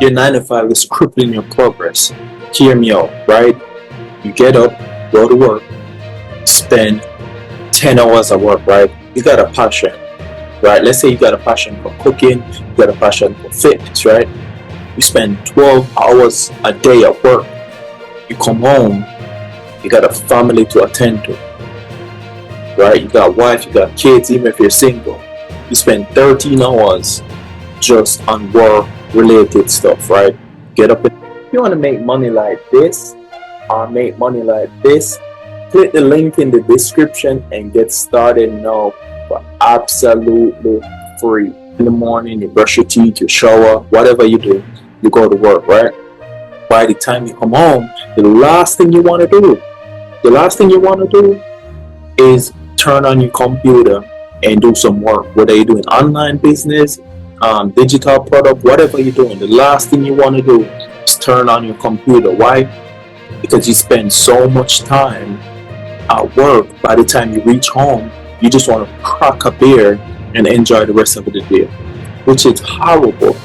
Your 9 to 5 is crippling your progress. Hear me out, right? You get up, go to work, spend 10 hours at work, right? You got a passion, right? Let's say you got a passion for cooking, you got a passion for fitness, right? You spend 12 hours a day at work. You come home, you got a family to attend to, right? You got a wife, you got kids, even if you're single. You spend 13 hours just on work related stuff, right? Get up. If you want to make money like this or make money like this, click the link in the description and get started now for absolutely free. In the morning, you brush your teeth, you shower, whatever you do, you go to work, right? By the time you come home, the last thing you want to do is turn on your computer and do some work. Whether you're doing online business, digital product, whatever you're doing, the last thing you want to do is turn on your computer. Why? Because you spend so much time at work. By the time you reach home, you just want to crack a beer and enjoy the rest of the day, which is horrible.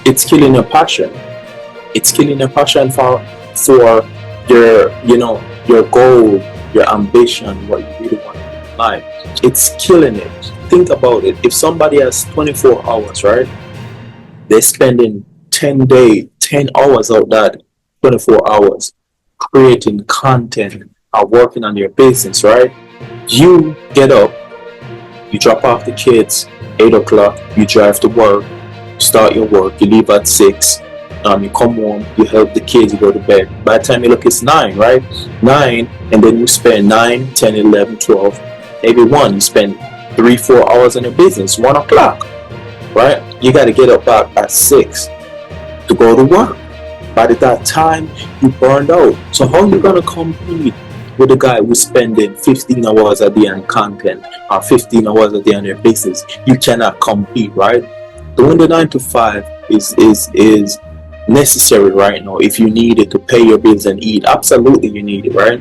It's killing your passion. It's killing your passion for your, your goal, your ambition, what you really want in life. It's killing it. Think about it. If somebody has 24 hours, right? They're spending 10 hours out that 24 hours creating content or working on your business, right? You get up, you drop off the kids, 8 o'clock, you drive to work, start your work, you leave at 6, you come home, you help the kids, you go to bed. By the time you look, it's 9, right? 9, and then you spend 9, 10, 11, 12, maybe 1, you spend 3-4 hours in your business, 1 o'clock, right? You got to get up back at 6 to go to work. By that time, you burned out. So how are you going to compete with a guy who's spending 15 hours a day on content or 15 hours a day on your business? You cannot compete, right? Doing the 9 to 5 is necessary right now if you need it to pay your bills and eat. Absolutely, you need it, right?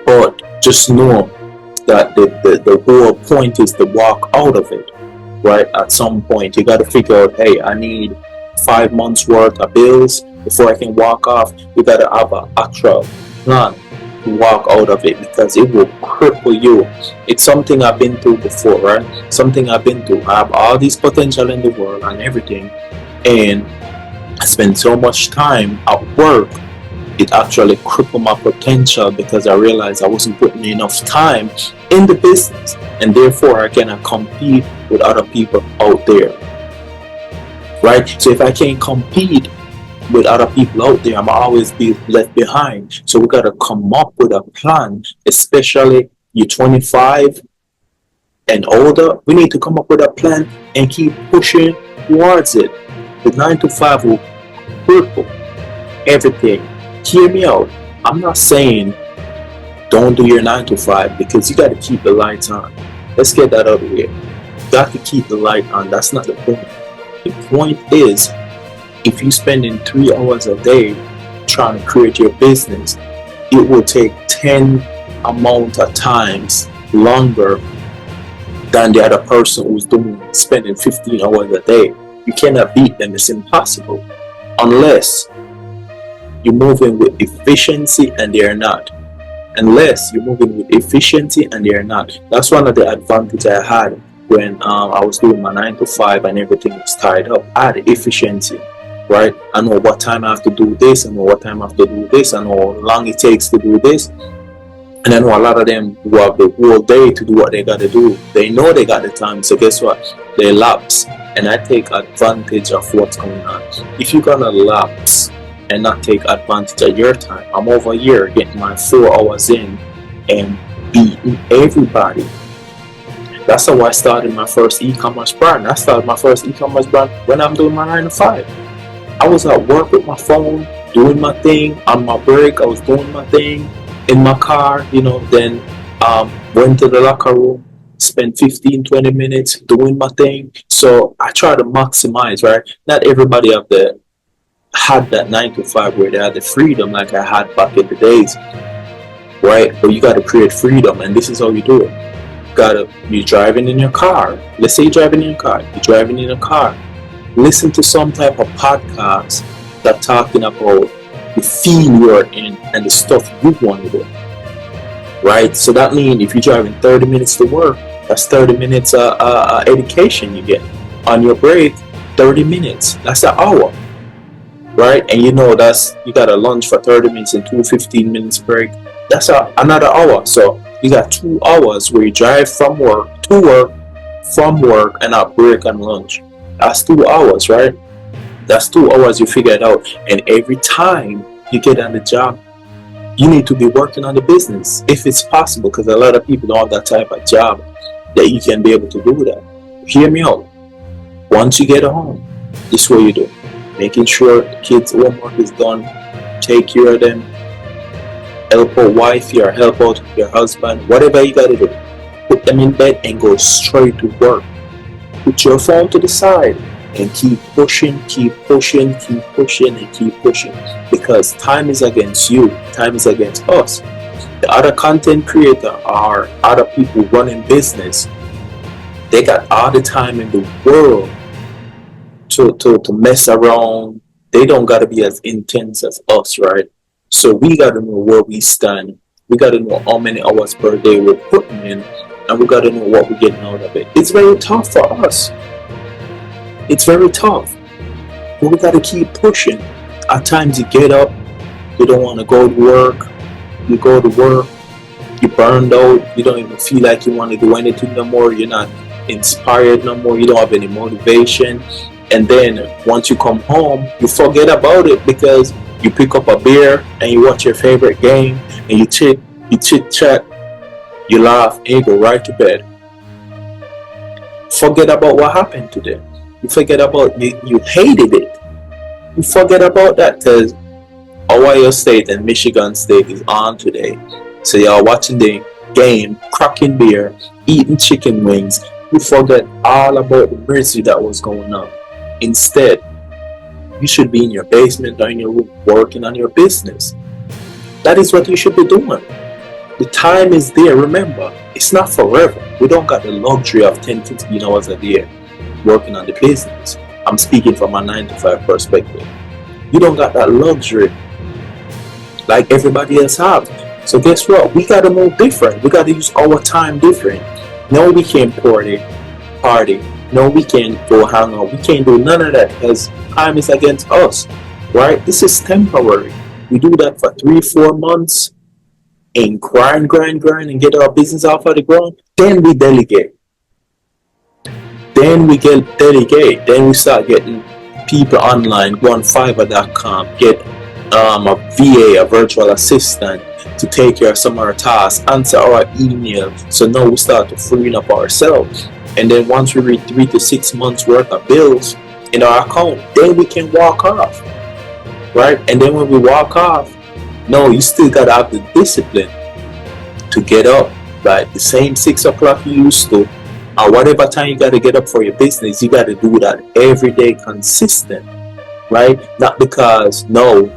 But just know that the whole point is to walk out of it, right? At some point, you got to figure out, hey, I need 5 months worth of bills before I can walk off. You got to have an actual plan to walk out of it, because it will cripple you. It's something I've been through before, right? Something I've been through. I have all this potential in the world and everything, and I spend so much time at work, it actually crippled my potential because I realized I wasn't putting enough time in the business, and therefore I cannot compete with other people out there, right? So if I can't compete with other people out there, I'm always be left behind. So we got to come up with a plan, especially you're 25 and older. We need to come up with a plan and keep pushing towards it. The 9 to 5 will cripple everything. Hear me out. I'm not saying don't do your 9 to 5, because you got to keep the lights on. Let's get that out of here. You got to keep the light on. That's not the point. The point is, if you're spending 3 hours a day trying to create your business, it will take 10 amount of times longer than the other person who's spending 15 hours a day. You cannot beat them. It's impossible unless you're moving with efficiency and they're not. Unless you're moving with efficiency and they're not. That's one of the advantages I had when I was doing my 9 to 5 and everything was tied up. I had efficiency, right? I know what time I have to do this, I know what time I have to do this, I know how long it takes to do this. And I know a lot of them who have the whole day to do what they got to do. They know they got the time, so guess what? They lapse. And I take advantage of what's going on. If you're gonna lapse and not take advantage of your time, I'm over here getting my 4 hours in and beating everybody. That's how I started my first e-commerce brand. I started my first e-commerce brand when I'm doing my 9 to 5. I was at work with my phone, doing my thing. On my break, I was doing my thing in my car, then went to the locker room, spent 15-20 minutes doing my thing. So I try to maximize, right? Not everybody had that 9 to 5 where they had the freedom like I had back in the days, right? But you got to create freedom, and this is how you do it. You're driving in your car. Let's say you're driving in your car. Listen to some type of podcast that talking about the field you're in and the stuff you want to do, right? So that means if you're driving 30 minutes to work, that's 30 minutes education you get. On your break, 30 minutes, that's an hour, right? And you know that's you got a lunch for 30 minutes and 15 minutes break. That's another hour. So you got 2 hours where you drive from work to work, from work, and a break and lunch. That's 2 hours, right? That's 2 hours you figure it out. And every time you get on the job, you need to be working on the business if it's possible, because a lot of people don't have that type of job that you can be able to do that. Hear me out. Once you get home, this is what you do. Making sure the kids' homework is done, take care of them, help out wifey or help out your husband, whatever you gotta do. Put them in bed and go straight to work. Put your phone to the side and keep pushing, keep pushing, keep pushing, and keep pushing. Because time is against you, time is against us. The other content creator or other people running business, they got all the time in the world to mess around. They don't got to be as intense as us, right? So we got to know where we stand. We got to know how many hours per day we're putting in, and we got to know what we're getting out of it. It's very tough for us. It's very tough. But we got to keep pushing. At times you get up, you don't want to go to work. You go to work, you're burned out. You don't even feel like you want to do anything no more. You're not inspired no more. You don't have any motivation. And then once you come home, you forget about it because you pick up a beer and you watch your favorite game and you chit chat, you laugh, and you go right to bed. Forget about what happened today. You forget about you hated it. You forget about that because Ohio State and Michigan State is on today. So you're watching the game, cracking beer, eating chicken wings. You forget all about the misery that was going on. Instead, you should be in your basement or in your room working on your business. That is what you should be doing. The time is there. Remember, it's not forever. We don't got the luxury of 10, 15 hours a day working on the business. I'm speaking from a 9 to 5 perspective. You don't got that luxury like everybody else have. So guess what? We got to move different. We got to use our time different. No, we can't party. No, we can't go hang out. We can't do none of that because time is against us, right? This is temporary. We do that for 3-4 months and grind and get our business off of the ground. Then we delegate. Then we delegate. Then we start getting people online. Go on Fiverr.com. Get a VA, a virtual assistant, to take care of some of our tasks, answer our email. So now we start to free up ourselves. And then once we reach 3 to 6 months worth of bills in our account, then we can walk off, right? And then when we walk off, no, you still gotta have the discipline to get up, right? The same 6 o'clock you used to, or whatever time you gotta get up for your business, you gotta do that every day, consistent, right? Not because you're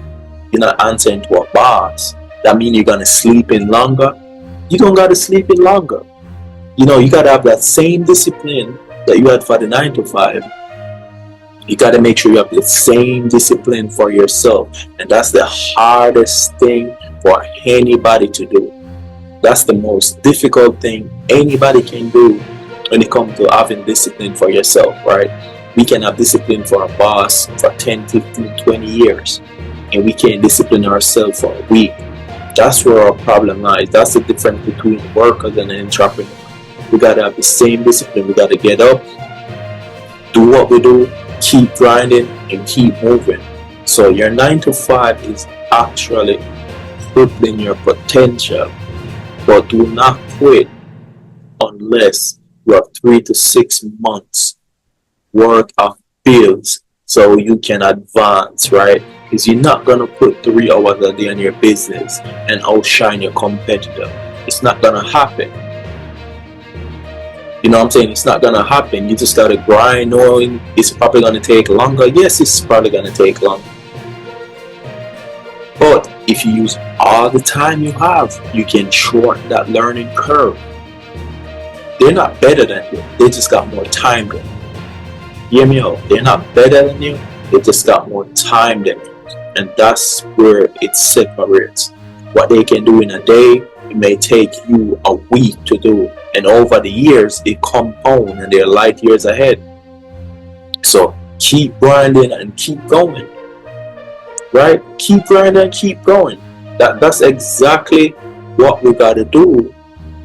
not answering to a boss. That means you're gonna sleep in longer. You don't gotta sleep in longer. You gotta have that same discipline that you had for the 9 to 5. You gotta make sure you have the same discipline for yourself. And that's the hardest thing for anybody to do. That's the most difficult thing anybody can do when it comes to having discipline for yourself, right? We can have discipline for our boss for 10, 15, 20 years. And we can't discipline ourselves for a week. That's where our problem lies. That's the difference between workers and an entrepreneur. We gotta have the same discipline. We gotta get up, do what we do, keep grinding, and keep moving. So your 9 to 5 is actually crippling your potential. But do not quit unless you have 3 to 6 months worth of bills so you can advance, right? Because you're not gonna put 3 hours a day on your business and outshine your competitor. It's not gonna happen. You know what I'm saying? It's not gonna happen. You just gotta grind, knowing it's probably gonna take longer. Yes, it's probably gonna take longer. But if you use all the time you have, you can shorten that learning curve. They're not better than you. They just got more time than you. Hear me out. They're not better than you. They just got more time than you. And that's where it separates. What they can do in a day, it may take you a week to do. And over the years, it compounds and they're light years ahead. So keep grinding and keep going. Right? Keep grinding and keep going. That's exactly what we got to do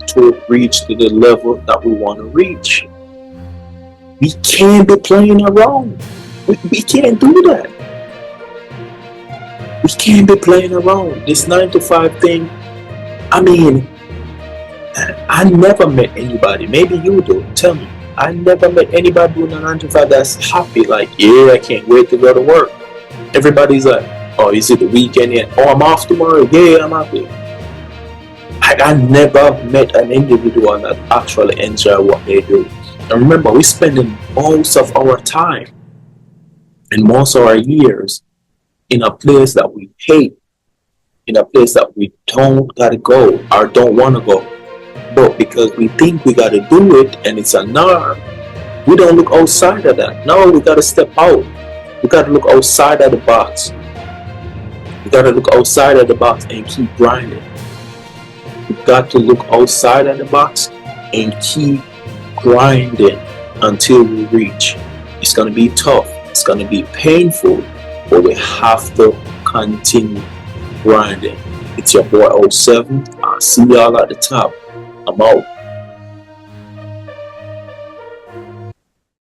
to reach to the level that we want to reach. We can't be playing around. We can't do that. We can't be playing around. This 9 to 5 thing, I mean, I never met anybody, maybe you do, tell me. I never met anybody doing a 9 to 5 that's happy, like, yeah, I can't wait to go to work. Everybody's like, oh, is it the weekend yet? Oh, I'm off tomorrow. Yeah, I'm happy. I never met an individual that actually enjoy what they do. And remember, we're spending most of our time and most of our years in a place that we hate, in a place that we don't gotta go or don't wanna go. But because we think we gotta do it and it's a norm, we don't look outside of that. No, we gotta step out. We gotta look outside of the box. We gotta look outside of the box and keep grinding. We got to look outside of the box and keep grinding until we reach. It's gonna be tough. It's gonna be painful, but we have to continue grinding. It's your boy 07. I'll see y'all at the top. I'm out.